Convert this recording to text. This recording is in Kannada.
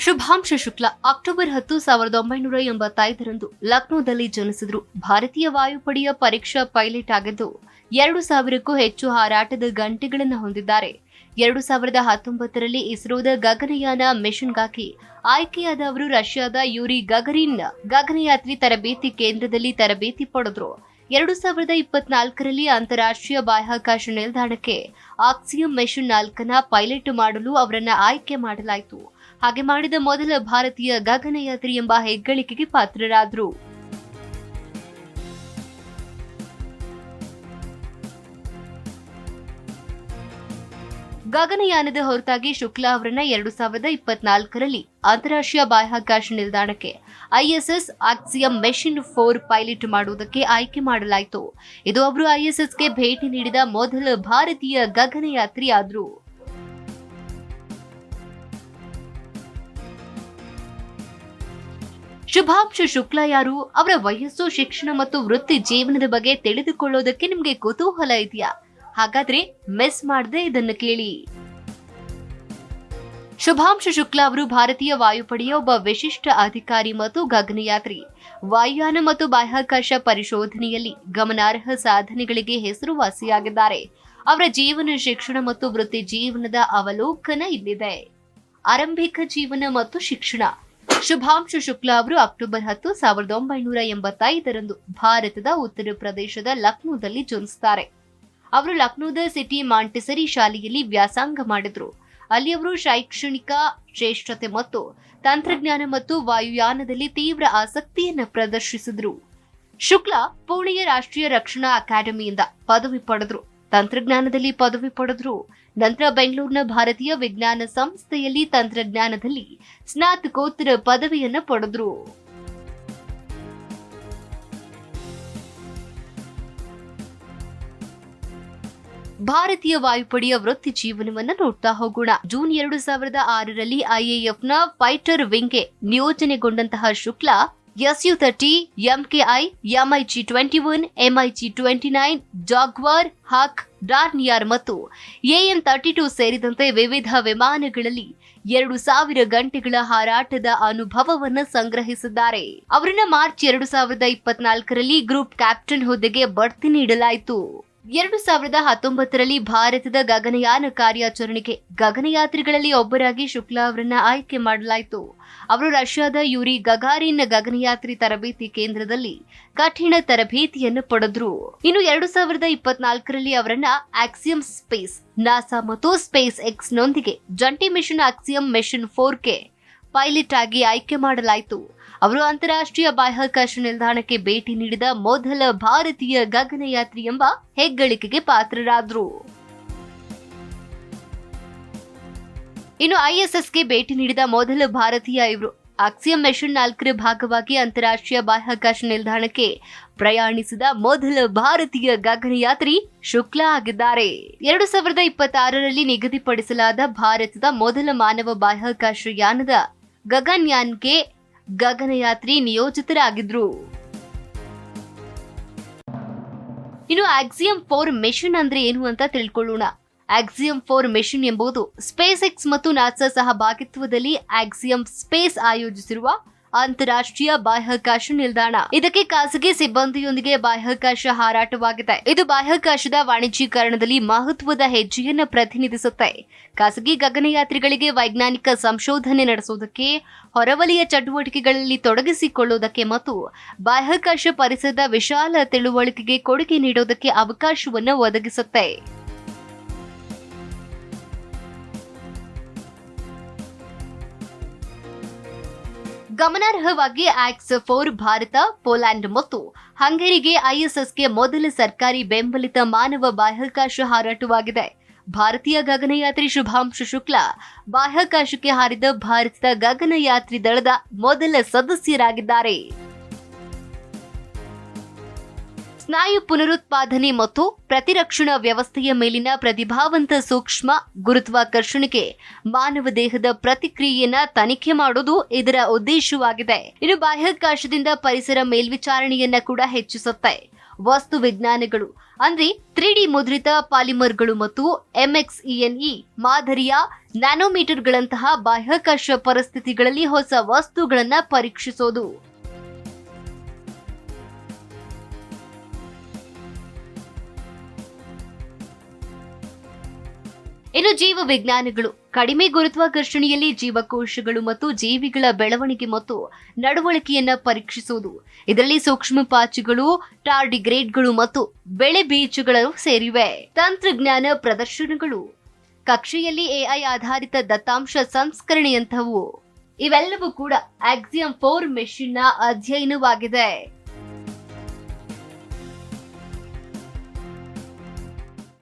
ಶುಭಾಂಶ ಶುಕ್ಲಾ ಅಕ್ಟೋಬರ್ 10, 1985ರಂದು ಲಕ್ನೋದಲ್ಲಿ ಜನಿಸಿದ್ರು. ಭಾರತೀಯ ವಾಯುಪಡೆಯ ಪರೀಕ್ಷಾ ಪೈಲಟ್ ಆಗಿದ್ದು 2000ಕ್ಕೂ ಹೆಚ್ಚು ಹಾರಾಟದ ಗಂಟೆಗಳನ್ನು ಹೊಂದಿದ್ದಾರೆ. 2019ರಲ್ಲಿ ಇಸ್ರೋದ ಗಗನಯಾನ ಮಿಷನ್ಗಾಗಿ ಆಯ್ಕೆಯಾದ ಅವರು ರಷ್ಯಾದ ಯೂರಿ ಗಗರಿನ್ ಗಗನಯಾತ್ರಿ ತರಬೇತಿ ಕೇಂದ್ರದಲ್ಲಿ ತರಬೇತಿ ಪಡೆದ್ರು. 2024ರಲ್ಲಿ ಅಂತಾರಾಷ್ಟ್ರೀಯ ಬಾಹ್ಯಾಕಾಶ ನಿಲ್ದಾಣಕ್ಕೆ ಆಕ್ಸಿಯಂ ಮಿಷನ್ 4ನ ಪೈಲಟ್ ಮಾಡಲು ಅವರನ್ನ ಆಯ್ಕೆ ಮಾಡಲಾಯಿತು. ಹಾಗೆ ಮಾಡಿದ ಮೊದಲ ಭಾರತೀಯ ಗಗನಯಾತ್ರಿ ಎಂಬ ಹೆಗ್ಗಳಿಕೆಗೆ ಪಾತ್ರರಾದರು. ಗಗನಯಾನದ ಹೊರತಾಗಿ ಶುಕ್ಲಾ ಅವರನ್ನ 2024ರಲ್ಲಿ ಅಂತಾರಾಷ್ಟ್ರೀಯ ಬಾಹ್ಯಾಕಾಶ ನಿಲ್ದಾಣಕ್ಕೆ ಐಎಸ್ಎಸ್ ಆಕ್ಸಿಯಂ ಮಿಷನ್ 4 ಪೈಲಟ್ ಮಾಡುವುದಕ್ಕೆ ಆಯ್ಕೆ ಮಾಡಲಾಯಿತು. ಇದು ಅವರು ಐಎಸ್ಎಸ್ಗೆ ಭೇಟಿ ನೀಡಿದ ಮೊದಲ ಭಾರತೀಯ ಗಗನಯಾತ್ರಿ ಆದ್ರು. ಶುಭಾಂಶ ಶುಕ್ಲಾ ಯಾರು? ಅವರ ವಯಸ್ಸು, ಶಿಕ್ಷಣ ಮತ್ತು ವೃತ್ತಿ ಜೀವನದ ಬಗ್ಗೆ ತಿಳಿದುಕೊಳ್ಳೋದಕ್ಕೆ ನಿಮ್ಗೆ ಕುತೂಹಲ ಇದೆಯಾ? ಹಾಗಾದ್ರೆ ಮಿಸ್ ಮಾಡದೆ ಇದನ್ನು ಕೇಳಿ. ಶುಭಾಂಶ ಶುಕ್ಲಾ ಅವರು ಭಾರತೀಯ ವಾಯುಪಡೆಯ ಒಬ್ಬ ವಿಶಿಷ್ಟ ಅಧಿಕಾರಿ ಮತ್ತು ಗಗನಯಾತ್ರಿ. ವಾಯುಯಾನ ಮತ್ತು ಬಾಹ್ಯಾಕಾಶ ಪರಿಶೋಧನೆಯಲ್ಲಿ ಗಮನಾರ್ಹ ಸಾಧನೆಗಳಿಗೆ ಹೆಸರುವಾಸಿಯಾಗಿದ್ದಾರೆ. ಅವರ ಜೀವನ, ಶಿಕ್ಷಣ ಮತ್ತು ವೃತ್ತಿ ಜೀವನದ ಅವಲೋಕನ ಇಲ್ಲಿದೆ. ಆರಂಭಿಕ ಜೀವನ ಮತ್ತು ಶಿಕ್ಷಣ. ಶುಭಾಂಶ ಶುಕ್ಲಾ ಅವರು ಅಕ್ಟೋಬರ್ 10, 1985ರಂದು ಭಾರತದ ಉತ್ತರ ಪ್ರದೇಶದ ಲಕ್ನೋದಲ್ಲಿ ಜನಿಸುತ್ತಾರೆ. ಅವರು ಲಕ್ನೋದ ಸಿಟಿ ಮಾಂಟೆಸರಿ ಶಾಲೆಯಲ್ಲಿ ವ್ಯಾಸಂಗ ಮಾಡಿದ್ರು. ಅಲ್ಲಿ ಅವರು ಶೈಕ್ಷಣಿಕ ಶ್ರೇಷ್ಠತೆ ಮತ್ತು ತಂತ್ರಜ್ಞಾನ ಮತ್ತು ವಾಯುಯಾನದಲ್ಲಿ ತೀವ್ರ ಆಸಕ್ತಿಯನ್ನು ಪ್ರದರ್ಶಿಸಿದ್ರು. ಶುಕ್ಲಾ ಪುಣೆಯ ರಾಷ್ಟ್ರೀಯ ರಕ್ಷಣಾ ಅಕಾಡೆಮಿಯಿಂದ ಪದವಿ ಪಡೆದ್ರು. ತಂತ್ರಜ್ಞಾನದಲ್ಲಿ ಪದವಿ ಪಡೆದ್ರು. ನಂತರ ಬೆಂಗಳೂರಿನ ಭಾರತೀಯ ವಿಜ್ಞಾನ ಸಂಸ್ಥೆಯಲ್ಲಿ ತಂತ್ರಜ್ಞಾನದಲ್ಲಿ ಸ್ನಾತಕೋತ್ತರ ಪದವಿಯನ್ನು ಪಡೆದ್ರು. ಭಾರತೀಯ ವಾಯುಪಡೆಯ ವೃತ್ತಿ ಜೀವನವನ್ನ ನೋಡ್ತಾ ಹೋಗೋಣ. ಜೂನ್ 2006ರಲ್ಲಿ ಐಎಎಫ್ನ ಫೈಟರ್ ವಿಂಗ್ಗೆ ನಿಯೋಜನೆಗೊಂಡಂತಹ Shukla SU-30, MKI, MiG-21, MiG-29, Jaguar, Hawk, Dornier ಮತ್ತು AN-32 ಸೇರಿದಂತೆ ವಿವಿಧ ವಿಮಾನಗಳಲ್ಲಿ 2000 ಗಂಟೆಗಳ ಹಾರಾಟದ ಅನುಭವವನ್ನು ಸಂಗ್ರಹಿಸಿದ್ದಾರೆ. ಅವರನ್ನ ಮಾರ್ಚ್ 2024ರಲ್ಲಿ ಗ್ರೂಪ್ ಕ್ಯಾಪ್ಟನ್ ಹುದ್ದೆಗೆ ಬಡ್ತಿ ನೀಡಲಾಯಿತು. 2019ರಲ್ಲಿ ಭಾರತದ ಗಗನಯಾನ ಕಾರ್ಯಾಚರಣೆಗೆ ಗಗನಯಾತ್ರಿಗಳಲ್ಲಿ ಒಬ್ಬರಾಗಿ ಶುಕ್ಲಾ ಅವರನ್ನ ಆಯ್ಕೆ ಮಾಡಲಾಯಿತು. ಅವರು ರಷ್ಯಾದ ಯೂರಿ ಗಗಾರಿನ್ ಗಗನಯಾತ್ರಿ ತರಬೇತಿ ಕೇಂದ್ರದಲ್ಲಿ ಕಠಿಣ ತರಬೇತಿಯನ್ನು ಪಡೆದ್ರು. ಇನ್ನು 2024ರಲ್ಲಿ ಅವರನ್ನ ಆಕ್ಸಿಯಂ ಸ್ಪೇಸ್, ನಾಸಾ ಮತ್ತು ಸ್ಪೇಸ್ ಎಕ್ಸ್ ನೊಂದಿಗೆ ಜಂಟಿ ಮಿಷನ್ ಆಕ್ಸಿಯಂ ಮಿಷನ್ 4ಗೆ ಪೈಲಟ್ ಆಗಿ ಆಯ್ಕೆ ಮಾಡಲಾಯಿತು. ಅವರು ಅಂತಾರಾಷ್ಟ್ರೀಯ ಬಾಹ್ಯಾಕಾಶ ನಿಲ್ದಾಣಕ್ಕೆ ಭೇಟಿ ನೀಡಿದ ಮೊದಲ ಭಾರತೀಯ ಗಗನಯಾತ್ರಿ ಎಂಬ ಹೆಗ್ಗಳಿಕೆಗೆ ಪಾತ್ರರಾದರು. ಇನ್ನು ಐಎಸ್ಎಸ್ಗೆ ಭೇಟಿ ನೀಡಿದ ಮೊದಲ ಭಾರತೀಯ ಇವರು. ಆಕ್ಸಿಯಂ ಮಿಷನ್ 4ರ ಭಾಗವಾಗಿ ಅಂತಾರಾಷ್ಟ್ರೀಯ ಬಾಹ್ಯಾಕಾಶ ನಿಲ್ದಾಣಕ್ಕೆ ಪ್ರಯಾಣಿಸಿದ ಮೊದಲ ಭಾರತೀಯ ಗಗನಯಾತ್ರಿ ಶುಕ್ಲಾ ಆಗಿದ್ದಾರೆ. 2026ರಲ್ಲಿ ನಿಗದಿಪಡಿಸಲಾದ ಭಾರತದ ಮೊದಲ ಮಾನವ ಬಾಹ್ಯಾಕಾಶ ಯಾನದ ಗಗನ್ಯಾನ್ಗೆ ಗಗನಯಾತ್ರಿ ನಿಯೋಜಿತರಾಗಿದ್ರು. ಇನ್ನು ಆಕ್ಸಿಯಂ 4 ಮಿಷನ್ ಅಂದ್ರೆ ಏನು ಅಂತ ತಿಳ್ಕೊಳ್ಳೋಣ. ಆಕ್ಸಿಯಂ 4 ಮಿಷನ್ ಎಂಬುದು ಸ್ಪೇಸ್ ಎಕ್ಸ್ ಮತ್ತು ನಾಸಾ ಸಹಭಾಗಿತ್ವದಲ್ಲಿ ಆಕ್ಸಿಯಂ ಸ್ಪೇಸ್ ಆಯೋಜಿಸಿರುವ ಅಂತಾರಾಷ್ಟ್ರೀಯ ಬಾಹ್ಯಾಕಾಶ ನಿಲ್ದಾಣ. ಇದಕ್ಕೆ ಖಾಸಗಿ ಸಿಬ್ಬಂದಿಯೊಂದಿಗೆ ಬಾಹ್ಯಾಕಾಶ ಹಾರಾಟವಾಗಿದೆ. ಇದು ಬಾಹ್ಯಾಕಾಶದ ವಾಣಿಜ್ಯೀಕರಣದಲ್ಲಿ ಮಹತ್ವದ ಹೆಜ್ಜೆಯನ್ನು ಪ್ರತಿನಿಧಿಸುತ್ತೆ. ಖಾಸಗಿ ಗಗನಯಾತ್ರಿಗಳಿಗೆ ವೈಜ್ಞಾನಿಕ ಸಂಶೋಧನೆ ನಡೆಸುವುದಕ್ಕೆ, ಹೊರವಲಯ ಚಟುವಟಿಕೆಗಳಲ್ಲಿ ತೊಡಗಿಸಿಕೊಳ್ಳುವುದಕ್ಕೆ ಮತ್ತು ಬಾಹ್ಯಾಕಾಶ ಪರಿಸರದ ವಿಶಾಲ ತಿಳುವಳಿಕೆಗೆ ಕೊಡುಗೆ ನೀಡುವುದಕ್ಕೆ ಅವಕಾಶವನ್ನು ಒದಗಿಸುತ್ತೆ. ಗಮನಾರ್ಹವಾಗಿ ಆಕ್ಸ್ 4 ಭಾರತ, ಪೋಲ್ಯಾಂಡ್ ಮತ್ತು ಹಂಗೇರಿಗೆ ಐಎಸ್ಎಸ್ಗೆ ಮೊದಲ ಸರ್ಕಾರಿ ಬೆಂಬಲಿತ ಮಾನವ ಬಾಹ್ಯಾಕಾಶ ಹಾರಾಟವಾಗಿದೆ. ಭಾರತೀಯ ಗಗನಯಾತ್ರಿ ಶುಭಾಂಶ ಶುಕ್ಲಾ ಬಾಹ್ಯಾಕಾಶಕ್ಕೆ ಹಾರಿದ ಭಾರತದ ಗಗನಯಾತ್ರಿ ದಳದ ಮೊದಲ ಸದಸ್ಯರಾಗಿದ್ದಾರೆ. ಸ್ನಾಯು ಪುನರುತ್ಪಾದನೆ ಮತ್ತು ಪ್ರತಿರಕ್ಷಣಾ ವ್ಯವಸ್ಥೆಯ ಮೇಲಿನ ಪ್ರತಿಭಾವಂತ ಸೂಕ್ಷ್ಮ ಗುರುತ್ವಾಕರ್ಷಣೆಗೆ ಮಾನವ ದೇಹದ ಪ್ರತಿಕ್ರಿಯೆಯನ್ನ ತನಿಖೆ ಮಾಡುವುದು ಇದರ ಉದ್ದೇಶವಾಗಿದೆ. ಇನ್ನು ಬಾಹ್ಯಾಕಾಶದಿಂದ ಪರಿಸರ ಮೇಲ್ವಿಚಾರಣೆಯನ್ನ ಕೂಡ ಹೆಚ್ಚಿಸುತ್ತೆ. ವಸ್ತು ವಿಜ್ಞಾನಗಳು ಅಂದ್ರೆ 3D ಮುದ್ರಿತ ಪಾಲಿಮರ್ಗಳು ಮತ್ತು MXENE ಮಾದರಿಯ ನ್ಯಾನೋಮೀಟರ್ಗಳಂತಹ ಬಾಹ್ಯಾಕಾಶ ಪರಿಸ್ಥಿತಿಗಳಲ್ಲಿ ಹೊಸ ವಸ್ತುಗಳನ್ನ ಪರೀಕ್ಷಿಸೋದು. ಇನ್ನು ಜೀವ ವಿಜ್ಞಾನಗಳು ಕಡಿಮೆ ಗುರುತ್ವಾಕರ್ಷಣೆಯಲ್ಲಿ ಜೀವಕೋಶಗಳು ಮತ್ತು ಜೀವಿಗಳ ಬೆಳವಣಿಗೆ ಮತ್ತು ನಡವಳಿಕೆಯನ್ನ ಪರೀಕ್ಷಿಸುವುದು. ಇದರಲ್ಲಿ ಸೂಕ್ಷ್ಮ ಪಾಚಿಗಳು, ಟಾರ್ಡಿಗ್ರೇಡ್ಗಳು ಮತ್ತು ಬೆಳೆ ಬೀಜಗಳು ಸೇರಿವೆ. ತಂತ್ರಜ್ಞಾನ ಪ್ರದರ್ಶನಗಳು ಕಕ್ಷೆಯಲ್ಲಿ AI ಆಧಾರಿತ ದತ್ತಾಂಶ ಸಂಸ್ಕರಣೆಯಂಥವು ಇವೆಲ್ಲವೂ ಕೂಡ ಆಕ್ಸಿಯಂ 4 ಮೆಷಿನ್ನ ಅಧ್ಯಯನವಾಗಿದೆ.